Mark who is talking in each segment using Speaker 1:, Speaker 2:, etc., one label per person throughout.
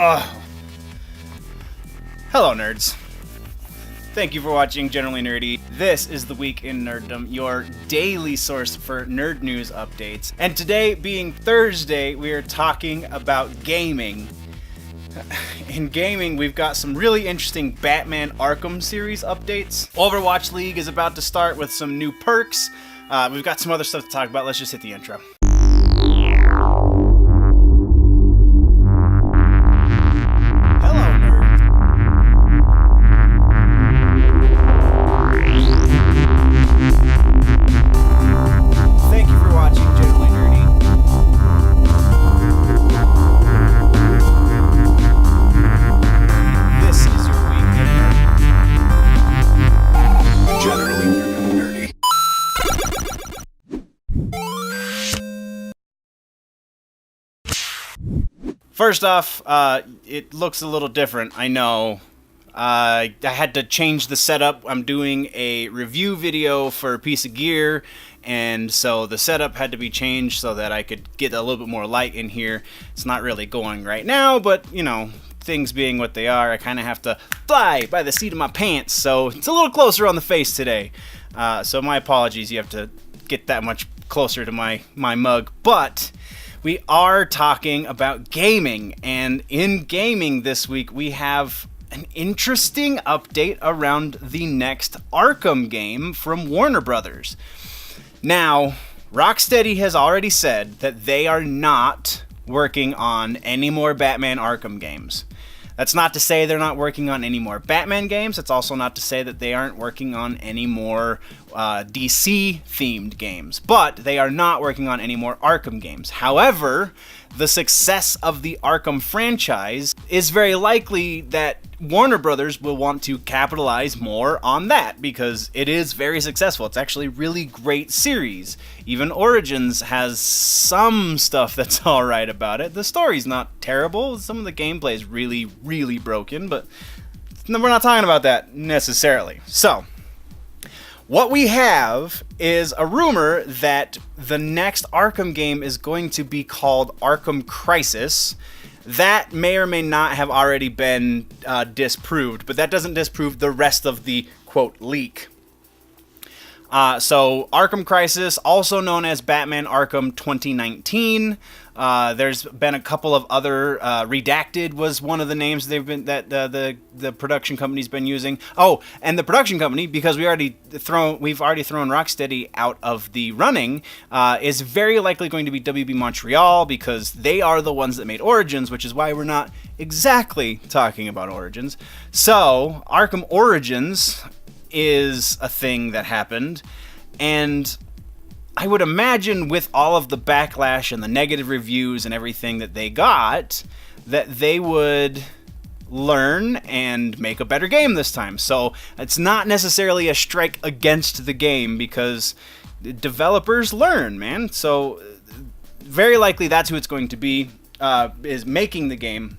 Speaker 1: Oh. Hello, nerds. Thank you for watching Generally Nerdy. This is the Week in Nerdom, your daily source for nerd news updates. And today, being Thursday, we are talking about gaming. In gaming, we've got some really interesting Batman Arkham series updates. Overwatch League is about to start with some new perks. We've got some other stuff to talk about. Let's just hit the intro. First off, it looks a little different, I know. I had to change the setup. I'm doing a review video for a piece of gear, and so the setup had to be changed so that I could get a little bit more light in here. It's not really going right now, but, you know, things being what they are, I kind of have to fly by the seat of my pants, so it's a little closer on the face today. So my apologies, you have to get that much closer to my mug, but we are talking about gaming, and in gaming this week we have an interesting update around the next Arkham game from Warner Brothers. Now, Rocksteady has already said that they are not working on any more Batman Arkham games. That's not to say they're not working on any more Batman games. It's also not to say that they aren't working on any more DC-themed games. But they are not working on any more Arkham games. However, the success of the Arkham franchise is very likely that Warner Brothers will want to capitalize more on that because it is very successful. It's actually a really great series. Even Origins has some stuff that's alright about it. The story's not terrible. Some of the gameplay is really, really broken, but we're not talking about that necessarily. So, what we have is a rumor that the next Arkham game is going to be called Arkham Crisis. That may or may not have already been disproved, but that doesn't disprove the rest of the, quote, leak. So, Arkham Crisis, also known as Batman Arkham 2019. There's been a couple of other, Redacted was one of the names they've been that the production company's been using. Oh, and the production company, because we've already thrown Rocksteady out of the running, is very likely going to be WB Montreal because they are the ones that made Origins, which is why we're not exactly talking about Origins. So, Arkham Origins is a thing that happened, and I would imagine with all of the backlash and the negative reviews and everything that they got, that they would learn and make a better game this time. So it's not necessarily a strike against the game because developers learn, man. So very likely that's who it's going to be, is making the game.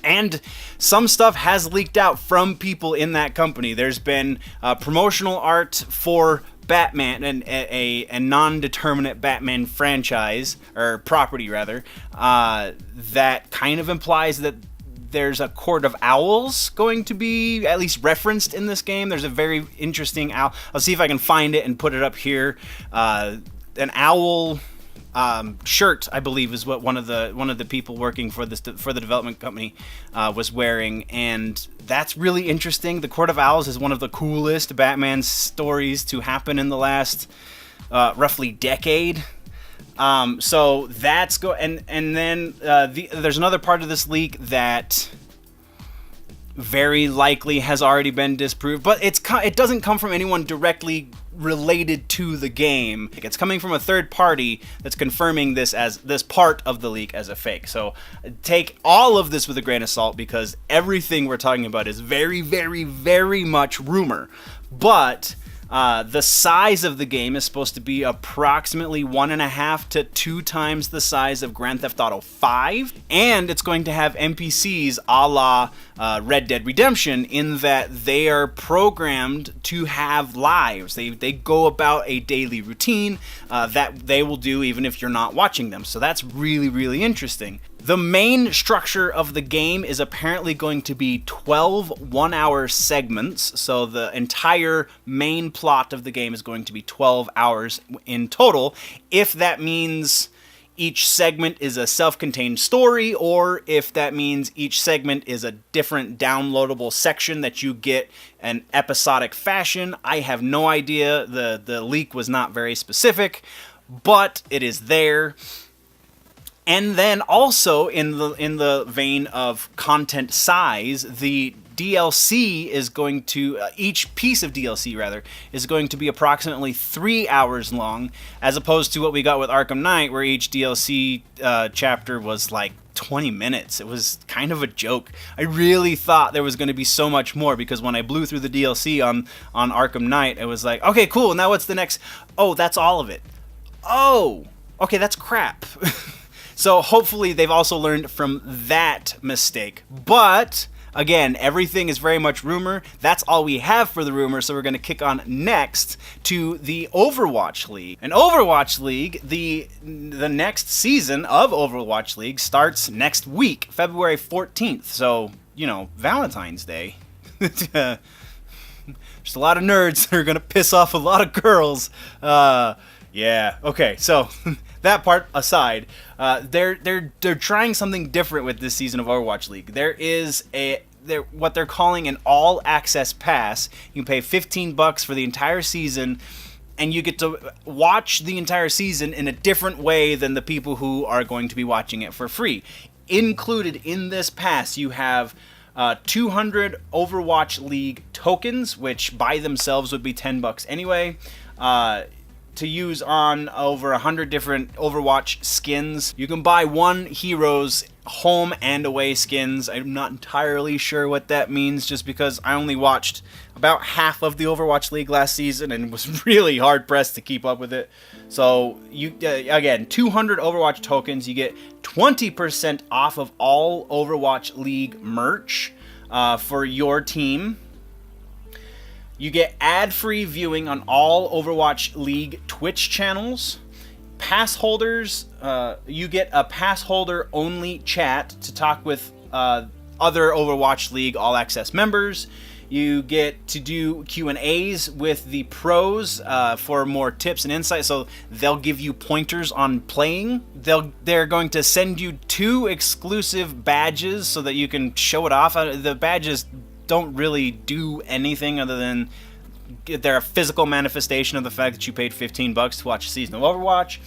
Speaker 1: And some stuff has leaked out from people in that company. There's been promotional art for Batman and a non-determinate Batman franchise, or property rather, that kind of implies that there's a Court of Owls going to be at least referenced in this game. There's a very interesting owl. I'll see if I can find it and put it up here. An owl shirt, I believe, is what one of the people working for the development company was wearing, and that's really interesting. The Court of Owls is one of the coolest Batman stories to happen in the last roughly decade. So that's and then there's another part of this leak that very likely has already been disproved, but it doesn't come from anyone directly related to the game. It's coming from a third party that's confirming this part of the leak as a fake. So take all of this with a grain of salt because everything we're talking about is very, very, very much rumor. But the size of the game is supposed to be approximately 1.5 to 2 times the size of Grand Theft Auto 5, and it's going to have NPCs a la Red Dead Redemption in that they are programmed to have lives. They go about a daily routine that they will do even if you're not watching them. So that's really, really interesting. The main structure of the game is apparently going to be 12 one-hour segments, so the entire main plot of the game is going to be 12 hours in total. If that means each segment is a self-contained story, or if that means each segment is a different downloadable section that you get in episodic fashion, I have no idea. The leak was not very specific, but it is there. And then also in the vein of content size, the DLC is going to, each piece of DLC rather, is going to be approximately 3 hours long, as opposed to what we got with Arkham Knight, where each DLC chapter was like 20 minutes. It was kind of a joke. I really thought there was going to be so much more, because when I blew through the DLC on Arkham Knight, it was like, okay, cool, now what's the next? Oh, that's all of it. Oh, okay, that's crap. So hopefully they've also learned from that mistake. But again, everything is very much rumor. That's all we have for the rumor, so we're going to kick on next to the Overwatch League. And Overwatch League, the next season of Overwatch League starts next week, February 14th. So, you know, Valentine's Day. Just a lot of nerds that are going to piss off a lot of girls. Yeah, okay, so that part aside, they're trying something different with this season of Overwatch League. There is what they're calling an all-access pass. You can pay $15 for the entire season, and you get to watch the entire season in a different way than the people who are going to be watching it for free. Included in this pass, you have 200 Overwatch League tokens, which by themselves would be $10 anyway. To use on over 100 different Overwatch skins. You can buy one hero's home and away skins. I'm not entirely sure what that means, just because I only watched about half of the Overwatch League last season and was really hard pressed to keep up with it. So you again, 200 Overwatch tokens. You get 20% off of all Overwatch League merch for your team. You get ad-free viewing on all Overwatch League Twitch channels. Pass holders, you get a pass holder only chat to talk with other Overwatch League All Access members. You get to do Q&As with the pros for more tips and insights, so they'll give you pointers on playing. They're going to send you 2 exclusive badges so that you can show it off. The badges don't really do anything other than they're a physical manifestation of the fact that you paid $15 to watch a season of Overwatch.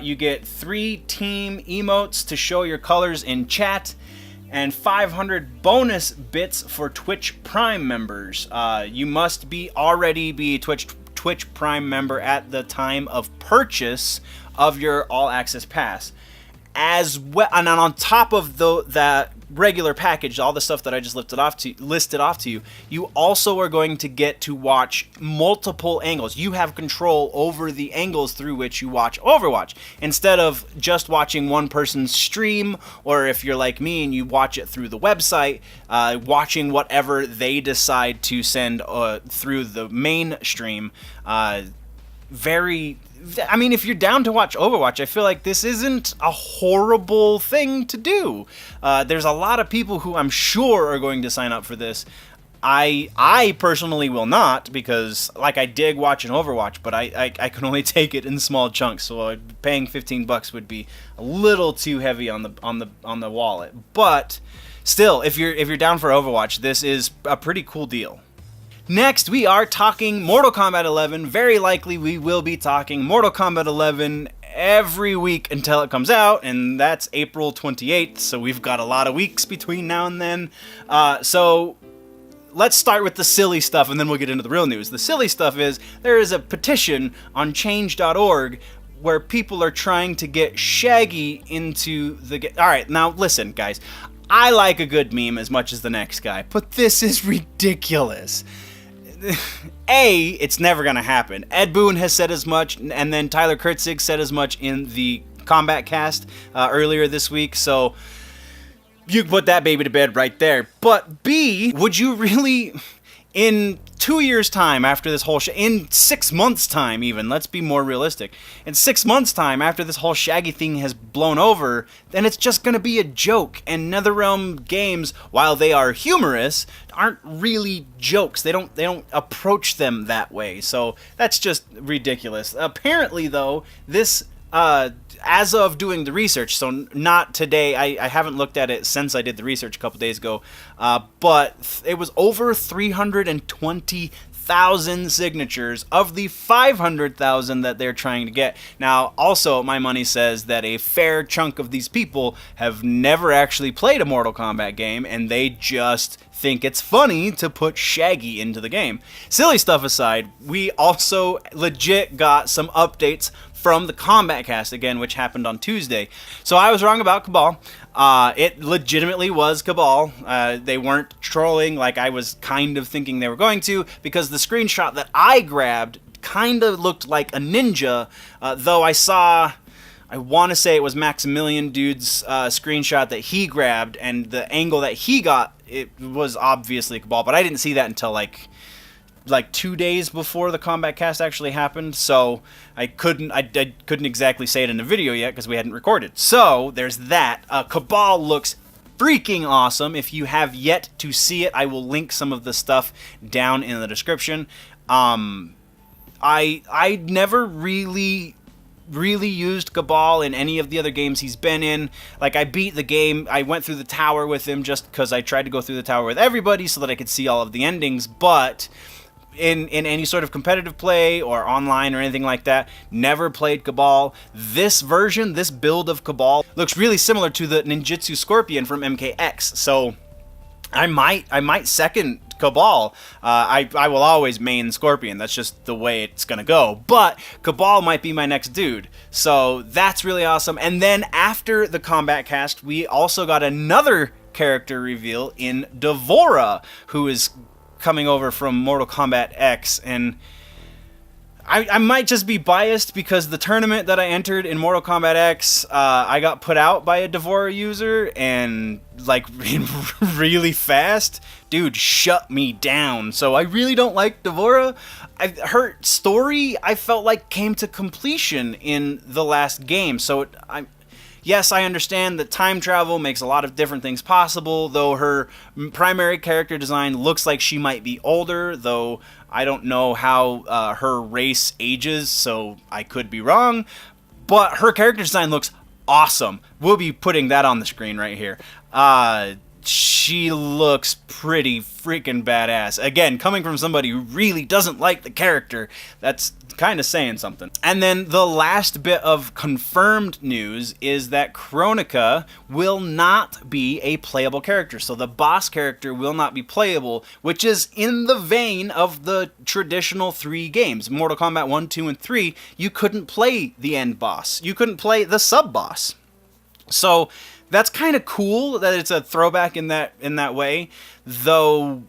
Speaker 1: You get 3 team emotes to show your colors in chat, and 500 bonus bits for Twitch Prime members. You must already be a Twitch Prime member at the time of purchase of your All Access Pass. As well, and on top of that regular package, all the stuff that I just listed off to you, you also are going to get to watch multiple angles. You have control over the angles through which you watch Overwatch, instead of just watching one person's stream, or if you're like me and you watch it through the website, watching whatever they decide to send through the main stream. I mean, if you're down to watch Overwatch, I feel like this isn't a horrible thing to do. There's a lot of people who I'm sure are going to sign up for this. I personally will not, because like I dig watching Overwatch, but I can only take it in small chunks. So paying $15 would be a little too heavy on the wallet. But still, if you're down for Overwatch, this is a pretty cool deal. Next, we are talking Mortal Kombat 11. Very likely we will be talking Mortal Kombat 11 every week until it comes out, and that's April 28th, so we've got a lot of weeks between now and then. So let's start with the silly stuff, and then we'll get into the real news. The silly stuff is there is a petition on change.org where people are trying to get Shaggy into the... Alright, now listen, guys. I like a good meme as much as the next guy, but this is ridiculous. It's never going to happen. Ed Boon has said as much, and then Tyler Kurtzig said as much in the Kombat cast earlier this week, so you can put that baby to bed right there. But B, would you really... In 2 years' time after this whole in 6 months' time even, let's be more realistic. In 6 months' time after this whole Shaggy thing has blown over, then it's just going to be a joke. And NetherRealm games, while they are humorous, aren't really jokes. They don't approach them that way. So that's just ridiculous. Apparently though, this as of doing the research, so not today, I haven't looked at it since I did the research a couple days ago, but it was over 320,000 signatures of the 500,000 that they're trying to get. Now, also, my money says that a fair chunk of these people have never actually played a Mortal Kombat game, and they just think it's funny to put Shaggy into the game. Silly stuff aside, we also legit got some updates from the Kombat cast again, which happened on Tuesday. So I was wrong about Cabal. It legitimately was Cabal. They weren't trolling like I was kind of thinking they were going to, because the screenshot that I grabbed kind of looked like a ninja, though I want to say it was Maximilian Dude's screenshot that he grabbed, and the angle that he got, it was obviously Cabal, but I didn't see that until like 2 days before the Kombat cast actually happened, so I couldn't exactly say it in the video yet because we hadn't recorded. So there's that. Cabal looks freaking awesome. If you have yet to see it, I will link some of the stuff down in the description. I never really used Cabal in any of the other games he's been in. Like, I beat the game, I went through the tower with him just because I tried to go through the tower with everybody so that I could see all of the endings, but in any sort of competitive play or online or anything like that, never played Cabal. This version, this build of Cabal, looks really similar to the Ninjutsu Scorpion from MKX, so I might second Cabal. I will always main Scorpion. That's just the way it's gonna go. But Cabal might be my next dude. So that's really awesome. And then after the Kombat cast, we also got another character reveal in Devora, who is coming over from Mortal Kombat X. And I might just be biased because the tournament that I entered in Mortal Kombat X, I got put out by a Devora user, and like really fast, dude shut me down. So I really don't like Devora. Her story, I felt like, came to completion in the last game. So yes, I understand that time travel makes a lot of different things possible, though her primary character design looks like she might be older, though I don't know how her race ages, so I could be wrong. But her character design looks awesome. We'll be putting that on the screen right here. She looks pretty freaking badass. Again, coming from somebody who really doesn't like the character, that's kind of saying something. And then the last bit of confirmed news is that Kronika will not be a playable character. So the boss character will not be playable, which is in the vein of the traditional 3 games. Mortal Kombat 1, 2, and 3, you couldn't play the end boss. You couldn't play the sub-boss. So that's kind of cool that it's a throwback in that way, though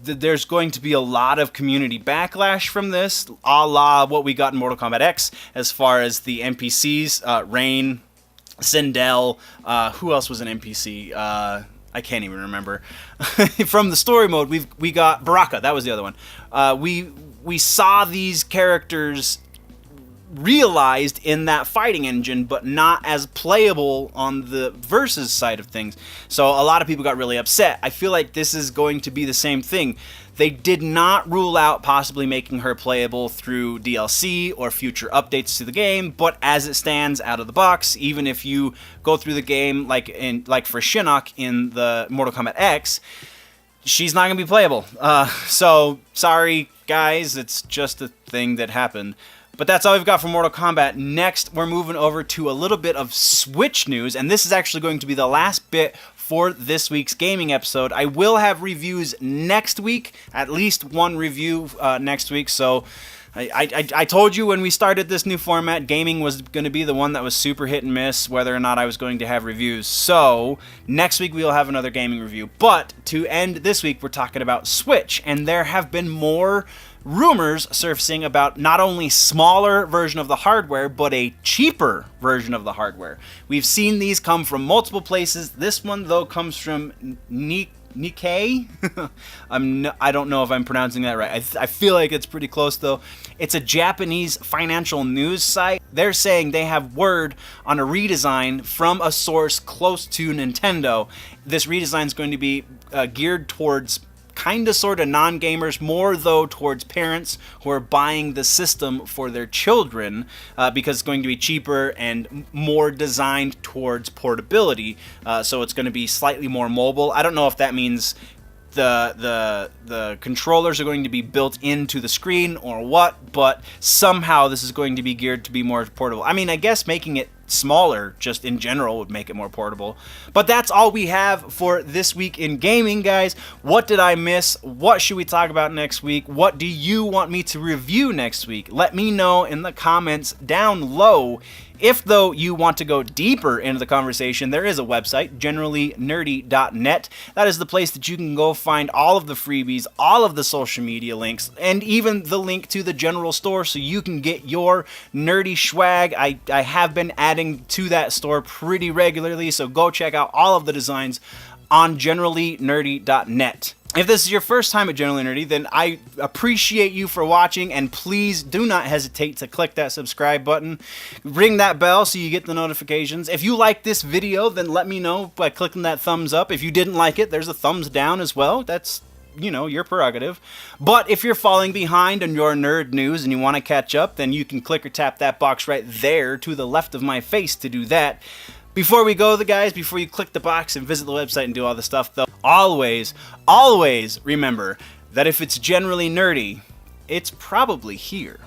Speaker 1: there's going to be a lot of community backlash from this, a la what we got in Mortal Kombat X, as far as the NPCs, Rain, Sindel, who else was an NPC? I can't even remember. From the story mode, we got Baraka, that was the other one. We saw these characters realized in that fighting engine, but not as playable on the versus side of things. So a lot of people got really upset. I feel like this is going to be the same thing. They did not rule out possibly making her playable through DLC or future updates to the game, but as it stands out of the box, even if you go through the game like for Shinnok in the Mortal Kombat X, she's not going to be playable. So sorry guys, it's just a thing that happened. But that's all we've got for Mortal Kombat. Next, we're moving over to a little bit of Switch news, and this is actually going to be the last bit for this week's gaming episode. I will have reviews next week, at least one review next week, so I told you when we started this new format, gaming was going to be the one that was super hit and miss, whether or not I was going to have reviews. So next week we'll have another gaming review. But to end this week, we're talking about Switch, and there have been more rumors surfacing about not only smaller version of the hardware, but a cheaper version of the hardware. We've seen these come from multiple places. This one, though, comes from Nikkei. I don't know if I'm pronouncing that right. I feel like it's pretty close though. It's a Japanese financial news site. They're saying they have word on a redesign from a source close to Nintendo. This redesign is going to be geared towards kind of sort of non-gamers, more though towards parents who are buying the system for their children because it's going to be cheaper and more designed towards portability. So it's going to be slightly more mobile. I don't know if that means the controllers are going to be built into the screen or what, but somehow this is going to be geared to be more portable. I mean, I guess making it smaller just in general would make it more portable. But that's all we have for this week in gaming, guys. What did I miss? What should we talk about next week? What do you want me to review next week? Let me know in the comments down low. If, though, you want to go deeper into the conversation, there is a website, generallynerdy.net. That is the place that you can go find all of the freebies, all of the social media links, and even the link to the general store so you can get your nerdy swag. I have been adding to that store pretty regularly, so go check out all of the designs on generallynerdy.net. If this is your first time at Generally Nerdy, then I appreciate you for watching, and please do not hesitate to click that subscribe button. Ring that bell so you get the notifications. If you like this video, then let me know by clicking that thumbs up. If you didn't like it, there's a thumbs down as well. That's, you know, your prerogative. But if you're falling behind on your nerd news and you want to catch up, then you can click or tap that box right there to the left of my face to do that. Before we go, before you click the box and visit the website and do all the stuff, though, always remember that if it's generally nerdy, it's probably here.